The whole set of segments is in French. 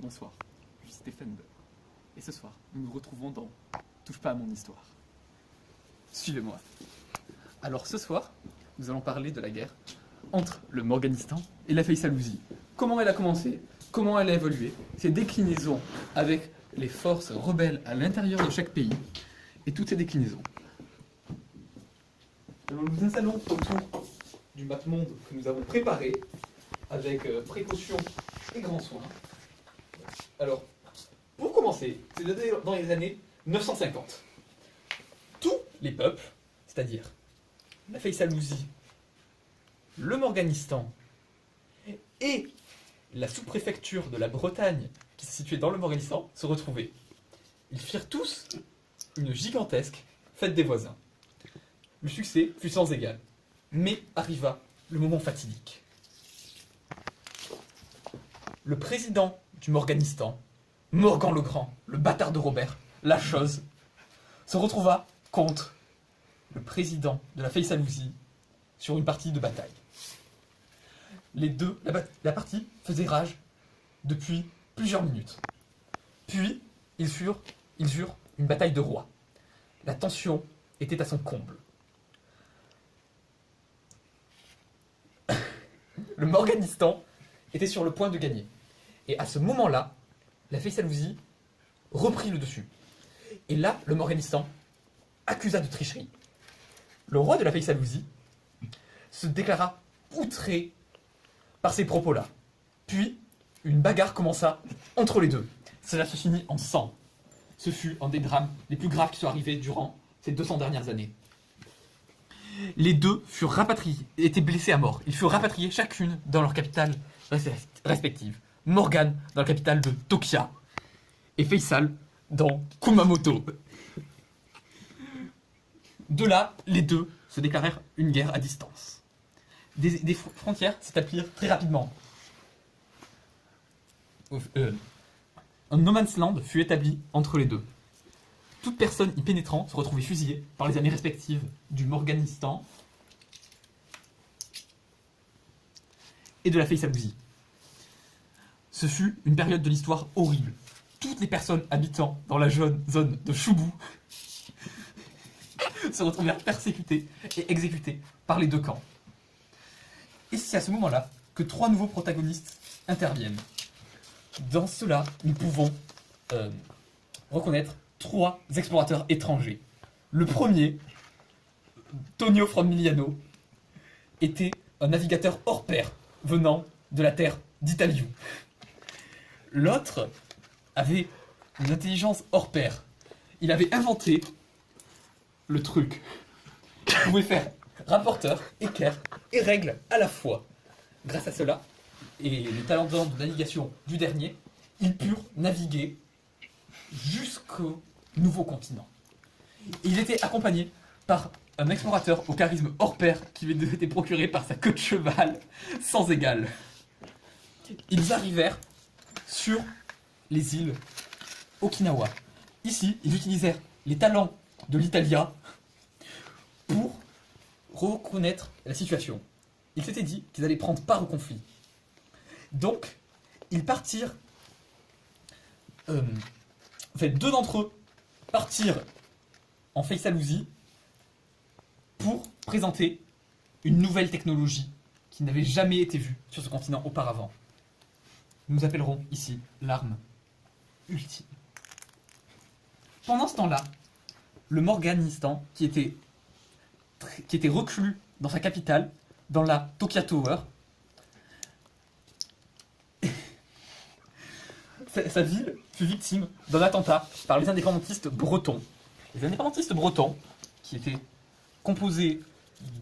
Bonsoir, je suis Stéphane Beur. Et ce soir, nous nous retrouvons dans Touche pas à mon histoire. Suivez-moi. Alors ce soir, nous allons parler de la guerre entre le Morganistan et la Faysalousie. Comment elle a commencé, comment elle a évolué, ses déclinaisons avec les forces rebelles à l'intérieur de chaque pays, et toutes ces déclinaisons. Alors nous nous installons autour du map-monde que nous avons préparé avec précaution et grand soin. Alors, pour commencer, c'est dans les années 950. Tous les peuples, c'est-à-dire la Faysalousie, le Morganistan et la sous-préfecture de la Bretagne, qui se situait dans le Morganistan, se retrouvaient. Ils firent tous une gigantesque fête des voisins. Le succès fut sans égal, mais arriva le moment fatidique. Le président du Morganistan, Morgan le Grand, le bâtard de Robert, la chose, se retrouva contre le président de la Faysalousie sur une partie de bataille. La partie faisait rage depuis plusieurs minutes. Puis, ils eurent une bataille de rois. La tension était à son comble. Le Morganistan était sur le point de gagner. Et à ce moment-là, la Faysalousie reprit le dessus. Et là, le Morganistan accusa de tricherie. Le roi de la Faysalousie se déclara outré par ces propos-là. Puis, une bagarre commença entre les deux. Cela se finit en sang. Ce fut un des drames les plus graves qui sont arrivés durant ces 200 dernières années. Les deux furent rapatriés, étaient blessés à mort. Ils furent rapatriés chacune dans leur capitale respective. Morgan dans la capitale de Tokia et Faysal dans Kumamoto. De là, les deux se déclarèrent une guerre à distance. Des frontières s'établirent très rapidement. Un no man's land fut établi entre les deux. Toute personne y pénétrant se retrouvait fusillée par les armées respectives du Morganistan et de la Faysalousie. Ce fut une période de l'histoire horrible. Toutes les personnes habitant dans la zone de Choubou se retrouvèrent persécutées et exécutées par les deux camps. Et c'est à ce moment-là que 3 nouveaux protagonistes interviennent. Dans cela, nous pouvons reconnaître 3 explorateurs étrangers. Le premier, Tonio from Miliano, était un navigateur hors pair venant de la terre d'Italiou. L'autre avait une intelligence hors pair. Il avait inventé le truc. Il pouvait faire rapporteur, équerre et règle à la fois. Grâce à cela, et les talents de navigation du dernier, ils purent naviguer jusqu'au nouveau continent. Et il était accompagné par un explorateur au charisme hors pair qui lui était procuré par sa queue de cheval sans égal. Ils arrivèrent sur les îles Okinawa. Ici, ils utilisèrent les talents de l'Italia pour reconnaître la situation. Ils s'étaient dit qu'ils allaient prendre part au conflit. Donc, ils partirent. Deux d'entre eux partirent en Faysalousie pour présenter une nouvelle technologie qui n'avait jamais été vue sur ce continent auparavant. Nous appellerons ici l'arme ultime. Pendant ce temps-là, le Morganistan, qui était reclus dans sa capitale, dans la Tokia Tower, sa ville fut victime d'un attentat par les indépendantistes bretons. Les indépendantistes bretons, qui étaient composés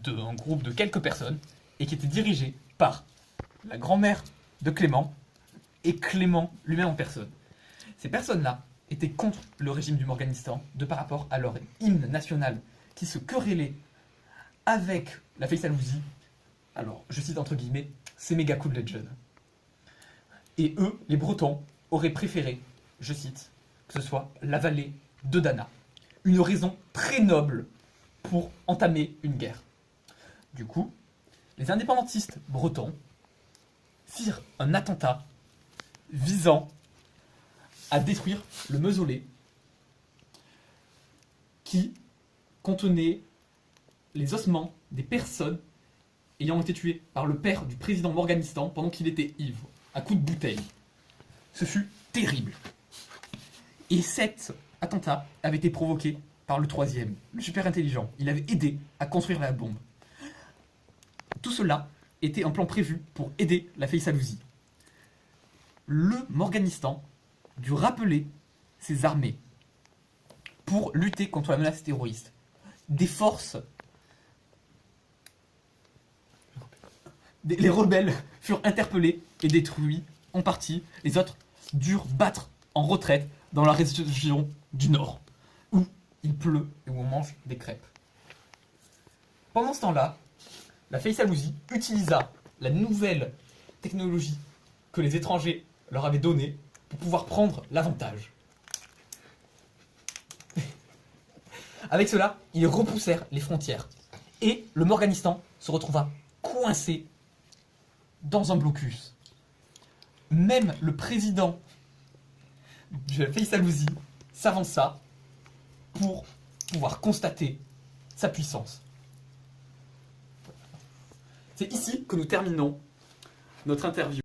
d'un groupe de quelques personnes, et qui étaient dirigés par la grand-mère de Clément, et Clément lui-même en personne. Ces personnes-là étaient contre le régime du Morganistan de par rapport à leur hymne national qui se querellait avec la Faysalousie. Alors, je cite entre guillemets, c'est méga cool d'être jeune. Et eux, les Bretons, auraient préféré, je cite, que ce soit la vallée de Dana. Une raison très noble pour entamer une guerre. Du coup, les indépendantistes bretons firent un attentat visant à détruire le mausolée qui contenait les ossements des personnes ayant été tuées par le père du président Morganistan pendant qu'il était ivre, à coups de bouteille. Ce fut terrible. Et cet attentat avait été provoqué par le troisième, le super intelligent. Il avait aidé à construire la bombe. Tout cela était un plan prévu pour aider la Faysalousie. Le Morganistan dut rappeler ses armées pour lutter contre la menace terroriste. Des forces... Les rebelles furent interpellés et détruits en partie. Les autres durent battre en retraite dans la région du Nord, où il pleut et où on mange des crêpes. Pendant ce temps-là, la Faysalousie utilisa la nouvelle technologie que les étrangers leur avaient donnée pour pouvoir prendre l'avantage. Avec cela, ils repoussèrent les frontières. Et le Morganistan se retrouva coincé dans un blocus. Même le président de la Faysalousie s'avança pour pouvoir constater sa puissance. C'est ici que nous terminons notre interview.